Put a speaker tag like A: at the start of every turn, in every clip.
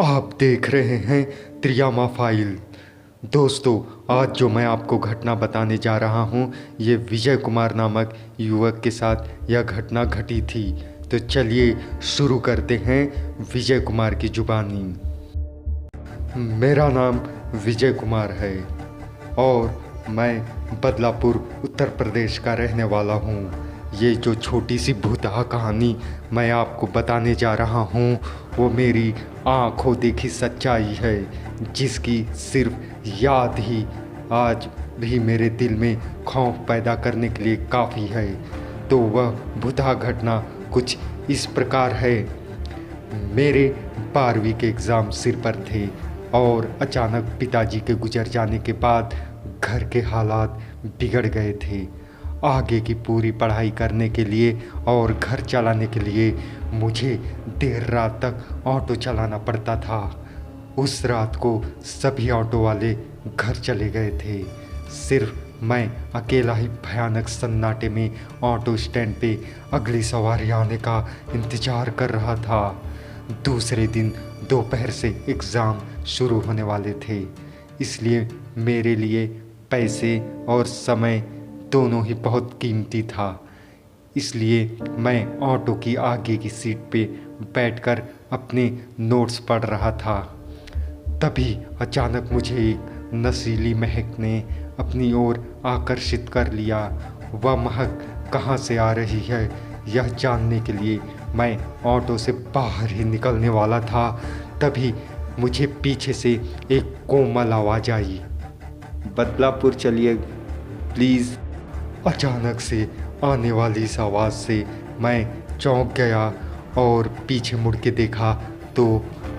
A: आप देख रहे हैं त्रियामा फाइल। दोस्तों, आज जो मैं आपको घटना बताने जा रहा हूँ, ये विजय कुमार नामक युवक के साथ यह घटना घटी थी। तो चलिए शुरू करते हैं विजय कुमार की जुबानी। मेरा नाम विजय कुमार है और मैं बदलापुर उत्तर प्रदेश का रहने वाला हूँ। ये जो छोटी सी भूतहा कहानी मैं आपको बताने जा रहा हूँ, वो मेरी आँखों देखी सच्चाई है, जिसकी सिर्फ याद ही आज भी मेरे दिल में खौफ पैदा करने के लिए काफ़ी है। तो वह भूतहा घटना कुछ इस प्रकार है। मेरे 12वीं के एग्ज़ाम सिर पर थे और अचानक पिताजी के गुजर जाने के बाद घर के हालात बिगड़ गए थे। आगे की पूरी पढ़ाई करने के लिए और घर चलाने के लिए मुझे देर रात तक ऑटो चलाना पड़ता था। उस रात को सभी ऑटो वाले घर चले गए थे। सिर्फ मैं अकेला ही भयानक सन्नाटे में ऑटो स्टैंड पे अगली सवारी आने का इंतज़ार कर रहा था। दूसरे दिन दोपहर से एग्ज़ाम शुरू होने वाले थे, इसलिए मेरे लिए पैसे और समय दोनों ही बहुत कीमती था। इसलिए मैं ऑटो की आगे की सीट पे बैठकर अपने नोट्स पढ़ रहा था। तभी अचानक मुझे एक नशीली महक ने अपनी ओर आकर्षित कर लिया। वह महक कहाँ से आ रही है, यह जानने के लिए मैं ऑटो से बाहर ही निकलने वाला था। तभी मुझे पीछे से एक कोमल आवाज़ आई, बदलापुर चलिए प्लीज़। अचानक से आने वाली इस आवाज़ से मैं चौंक गया और पीछे मुड़ के देखा तो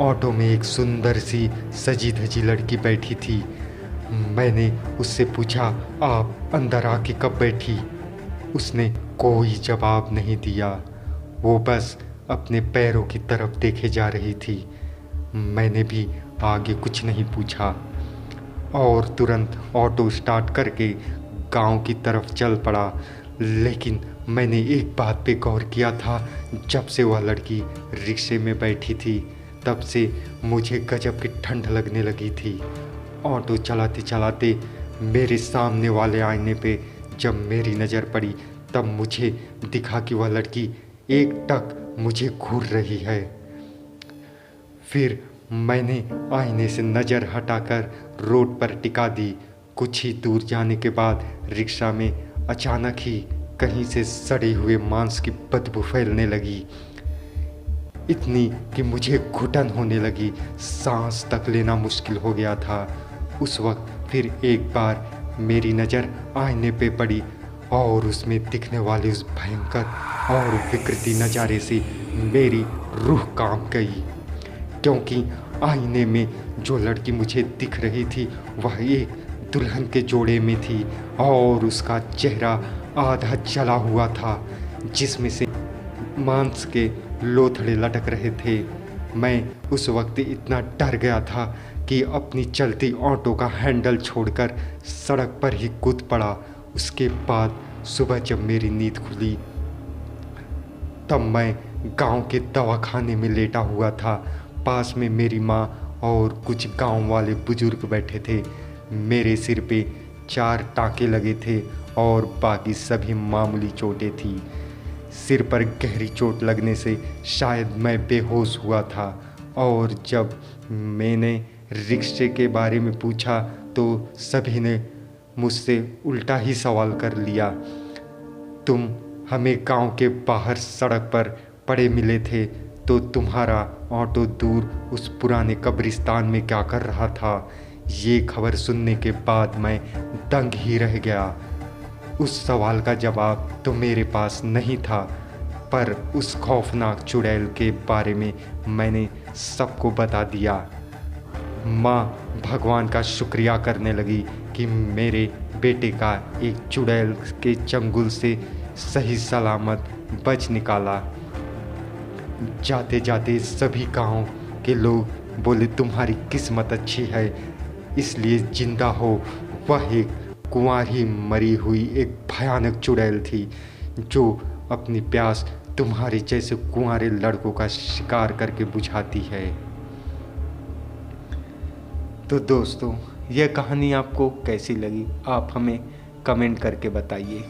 A: ऑटो में एक सुंदर सी सजी धजी लड़की बैठी थी। मैंने उससे पूछा, आप अंदर आके कब बैठी? उसने कोई जवाब नहीं दिया, वो बस अपने पैरों की तरफ देखे जा रही थी। मैंने भी आगे कुछ नहीं पूछा और तुरंत ऑटो स्टार्ट करके गांव की तरफ चल पड़ा। लेकिन मैंने एक बात पे गौर किया था, जब से वह लड़की रिक्शे में बैठी थी तब से मुझे गजब की ठंड लगने लगी थी। ऑटो चलाते चलाते मेरे सामने वाले आईने पे जब मेरी नज़र पड़ी तब मुझे दिखा कि वह लड़की एकटक मुझे घूर रही है। फिर मैंने आईने से नज़र हटाकर रोड पर टिका दी। कुछ ही दूर जाने के बाद रिक्शा में अचानक ही कहीं से सड़े हुए मांस की बदबू फैलने लगी, इतनी कि मुझे घुटन होने लगी, सांस तक लेना मुश्किल हो गया था। उस वक्त फिर एक बार मेरी नज़र आईने पे पड़ी और उसमें दिखने वाले उस भयंकर और विकृति नज़ारे से मेरी रूह कांप गई, क्योंकि आईने में जो लड़की मुझे दिख रही थी वह एक दुल्हन के जोड़े में थी और उसका चेहरा आधा जला हुआ था, जिसमें से मांस के लोथड़े लटक रहे थे। मैं उस वक्त इतना डर गया था कि अपनी चलती ऑटो का हैंडल छोड़कर सड़क पर ही कूद पड़ा। उसके बाद सुबह जब मेरी नींद खुली तब मैं गांव के दवाखाने में लेटा हुआ था। पास में मेरी माँ और कुछ गांव वाले बुजुर्ग बैठे थे। मेरे सिर पे 4 टाँके लगे थे और बाकी सभी मामूली चोटें थी। सिर पर गहरी चोट लगने से शायद मैं बेहोश हुआ था और जब मैंने रिक्शे के बारे में पूछा तो सभी ने मुझसे उल्टा ही सवाल कर लिया, तुम हमें गांव के बाहर सड़क पर पड़े मिले थे तो तुम्हारा ऑटो दूर उस पुराने कब्रिस्तान में क्या कर रहा था? ये खबर सुनने के बाद मैं दंग ही रह गया। उस सवाल का जवाब तो मेरे पास नहीं था, पर उस खौफनाक चुड़ैल के बारे में मैंने सबको बता दिया। माँ भगवान का शुक्रिया करने लगी कि मेरे बेटे का एक चुड़ैल के चंगुल से सही सलामत बच निकाला। जाते जाते सभी गांव के लोग बोले, तुम्हारी किस्मत अच्छी है इसलिए जिंदा हो। वह एक कुंवारी मरी हुई एक भयानक चुड़ैल थी जो अपनी प्यास तुम्हारे जैसे कुंवारे लड़कों का शिकार करके बुझाती है। तो दोस्तों, यह कहानी आपको कैसी लगी आप हमें कमेंट करके बताइए।